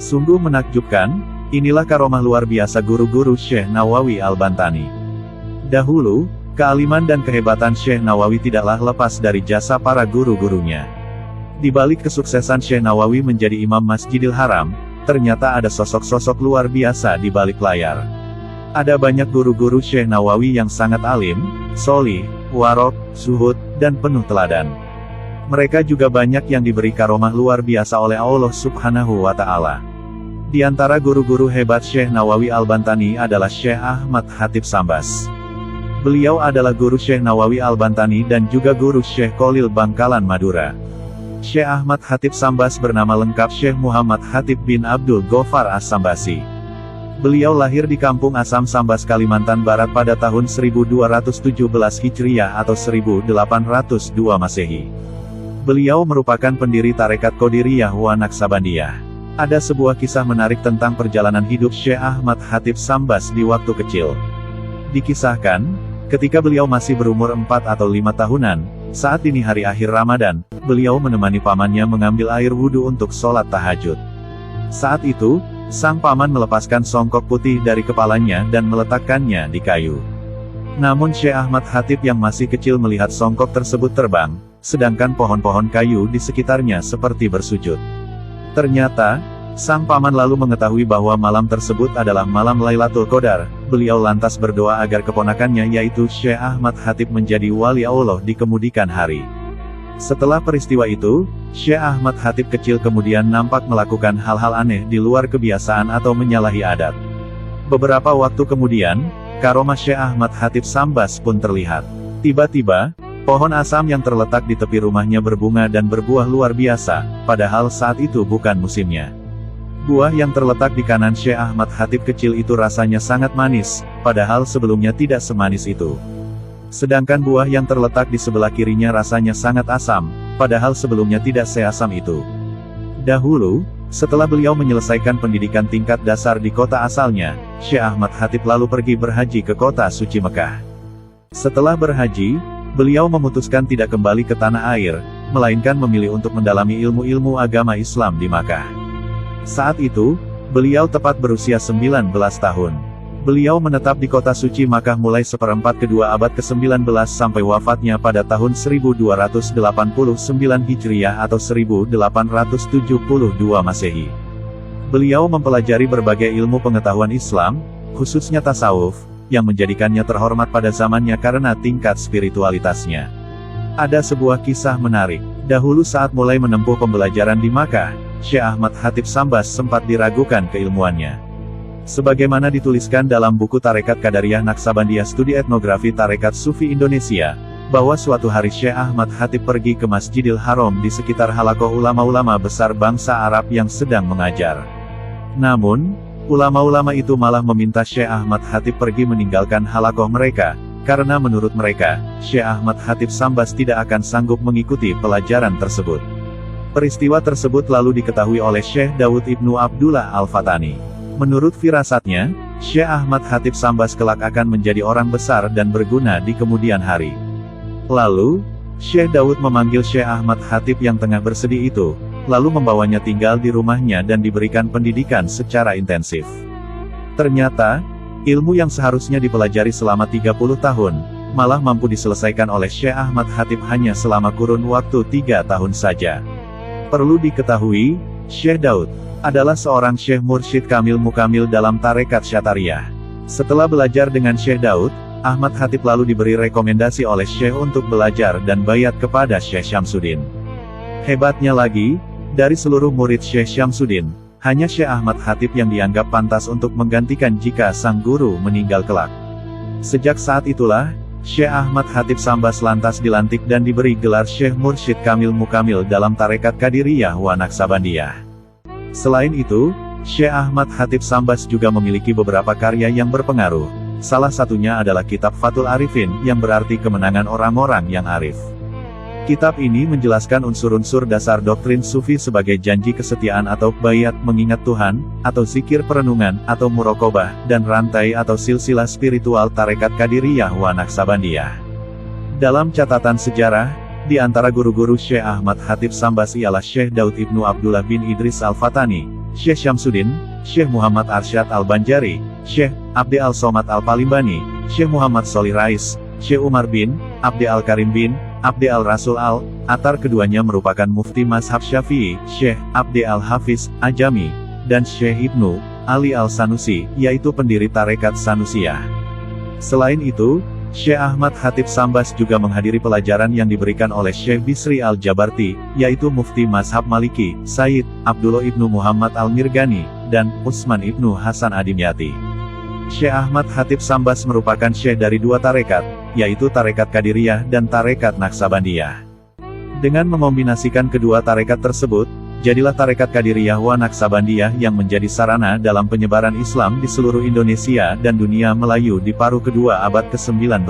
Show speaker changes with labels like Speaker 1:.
Speaker 1: Sungguh menakjubkan, inilah karomah luar biasa guru-guru Syekh Nawawi Al-Bantani. Dahulu, kealiman dan kehebatan Syekh Nawawi tidaklah lepas dari jasa para guru-gurunya. Di balik kesuksesan Syekh Nawawi menjadi imam Masjidil Haram, ternyata ada sosok-sosok luar biasa di balik layar. Ada banyak guru-guru Syekh Nawawi yang sangat alim, solih, warok, zuhud, dan penuh teladan. Mereka juga banyak yang diberi karomah luar biasa oleh Allah Subhanahu wa Ta'ala. Di antara guru-guru hebat Syekh Nawawi Al-Bantani adalah Syekh Ahmad Khatib Sambas. Beliau adalah guru Syekh Nawawi Al-Bantani dan juga guru Syekh Khalil Bangkalan Madura. Syekh Ahmad Khatib Sambas bernama lengkap Syekh Muhammad Khatib bin Abdul Ghaffar As-Sambasi. Beliau lahir di Kampung Asam Sambas, Kalimantan Barat pada tahun 1217 Hijriah atau 1802 Masehi. Beliau merupakan pendiri Tarekat Qadiriyah wa Naqsabandiyah. Ada sebuah kisah menarik tentang perjalanan hidup Syekh Ahmad Khatib Sambas di waktu kecil. Dikisahkan, ketika beliau masih berumur 4 atau 5 tahunan, saat dini hari akhir Ramadan, beliau menemani pamannya mengambil air wudhu untuk sholat tahajud. Saat itu, sang paman melepaskan songkok putih dari kepalanya dan meletakkannya di kayu. Namun Syekh Ahmad Khatib yang masih kecil melihat songkok tersebut terbang, sedangkan pohon-pohon kayu di sekitarnya seperti bersujud. Ternyata, sang paman lalu mengetahui bahwa malam tersebut adalah malam Lailatul Qadar. Beliau lantas berdoa agar keponakannya yaitu Syekh Ahmad Khatib menjadi wali Allah di kemudian hari. Setelah peristiwa itu, Syekh Ahmad Khatib kecil kemudian nampak melakukan hal-hal aneh di luar kebiasaan atau menyalahi adat. Beberapa waktu kemudian, karomah Syekh Ahmad Khatib Sambas pun terlihat. Tiba-tiba, pohon asam yang terletak di tepi rumahnya berbunga dan berbuah luar biasa, padahal saat itu bukan musimnya. Buah yang terletak di kanan Syekh Ahmad Khatib kecil itu rasanya sangat manis, padahal sebelumnya tidak semanis itu. Sedangkan buah yang terletak di sebelah kirinya rasanya sangat asam, padahal sebelumnya tidak seasam itu. Dahulu, setelah beliau menyelesaikan pendidikan tingkat dasar di kota asalnya, Syekh Ahmad Khatib lalu pergi berhaji ke kota suci Mekah. Setelah berhaji, beliau memutuskan tidak kembali ke tanah air, melainkan memilih untuk mendalami ilmu-ilmu agama Islam di Makkah. Saat itu, beliau tepat berusia 19 tahun. Beliau menetap di kota suci Makkah mulai seperempat kedua abad ke-19 sampai wafatnya pada tahun 1289 Hijriah atau 1872 Masehi. Beliau mempelajari berbagai ilmu pengetahuan Islam, khususnya tasawuf, yang menjadikannya terhormat pada zamannya karena tingkat spiritualitasnya. Ada sebuah kisah menarik. Dahulu saat mulai menempuh pembelajaran di Makkah, Syekh Ahmad Khatib Sambas sempat diragukan keilmuannya. Sebagaimana dituliskan dalam buku Tarekat Qadariyah Naqsabandiyah Studi Etnografi Tarekat Sufi Indonesia, bahwa suatu hari Syekh Ahmad Khatib pergi ke Masjidil Haram di sekitar halakoh ulama-ulama besar bangsa Arab yang sedang mengajar. Namun, ulama-ulama itu malah meminta Syekh Ahmad Khatib pergi meninggalkan halakoh mereka, karena menurut mereka, Syekh Ahmad Khatib Sambas tidak akan sanggup mengikuti pelajaran tersebut. Peristiwa tersebut lalu diketahui oleh Syekh Daud Ibnu Abdullah Al-Fatani. Menurut firasatnya, Syekh Ahmad Khatib Sambas kelak akan menjadi orang besar dan berguna di kemudian hari. Lalu, Syekh Daud memanggil Syekh Ahmad Khatib yang tengah bersedih itu, lalu membawanya tinggal di rumahnya dan diberikan pendidikan secara intensif. Ternyata, ilmu yang seharusnya dipelajari selama 30 tahun, malah mampu diselesaikan oleh Syekh Ahmad Khatib hanya selama kurun waktu 3 tahun saja. Perlu diketahui, Syekh Daud adalah seorang Syekh Mursyid Kamil Mukamil dalam Tarekat Syatariyah. Setelah belajar dengan Syekh Daud, Ahmad Khatib lalu diberi rekomendasi oleh Syekh untuk belajar dan baiat kepada Syekh Syamsuddin. Hebatnya lagi, dari seluruh murid Syekh Syamsuddin, hanya Syekh Ahmad Khatib yang dianggap pantas untuk menggantikan jika sang guru meninggal kelak. Sejak saat itulah, Syekh Ahmad Khatib Sambas lantas dilantik dan diberi gelar Syekh Mursyid Kamil Mukamil dalam Tarekat Qadiriyah wa Naqsabandiyah. Selain itu, Syekh Ahmad Khatib Sambas juga memiliki beberapa karya yang berpengaruh. Salah satunya adalah kitab Fathul Arifin, yang berarti kemenangan orang-orang yang arif. Kitab ini menjelaskan unsur-unsur dasar doktrin Sufi sebagai janji kesetiaan atau baiat mengingat Tuhan, atau zikir perenungan, atau muraqabah, dan rantai atau silsilah spiritual Tarekat Qadiriyah wa Naqsabandiyah. Dalam catatan sejarah, di antara guru-guru Syekh Ahmad Khatib Sambas ialah Syekh Daud Ibnu Abdullah bin Idris Al-Fatani, Syekh Syamsuddin, Syekh Muhammad Arsyad Al-Banjari, Syekh Abdi Al-Somad Al-Palimbani, Syekh Muhammad Sholih Rais, Syekh Umar bin Abdi Al-Karim bin Abdi Al-Rasul Al-Atar. Keduanya merupakan mufti mazhab Syafi'i, Syekh Abdi Al-Hafiz Ajami, dan Syekh Ibnu Ali Al-Sanusi, yaitu pendiri tarekat Sanusiyah. Selain itu, Syekh Ahmad Khatib Sambas juga menghadiri pelajaran yang diberikan oleh Syekh Bisri Al-Jabarti, yaitu mufti mazhab Maliki, Said Abdullah Ibnu Muhammad Al-Mirgani, dan Utsman Ibnu Hasan Adimyati. Syekh Ahmad Khatib Sambas merupakan syekh dari dua tarekat, yaitu tarekat Qadiriyah dan tarekat Naksabandiyah. Dengan mengombinasikan kedua tarekat tersebut, jadilah tarekat Qadiriyah wa Naksabandiyah yang menjadi sarana dalam penyebaran Islam di seluruh Indonesia dan dunia Melayu di paruh kedua abad ke-19.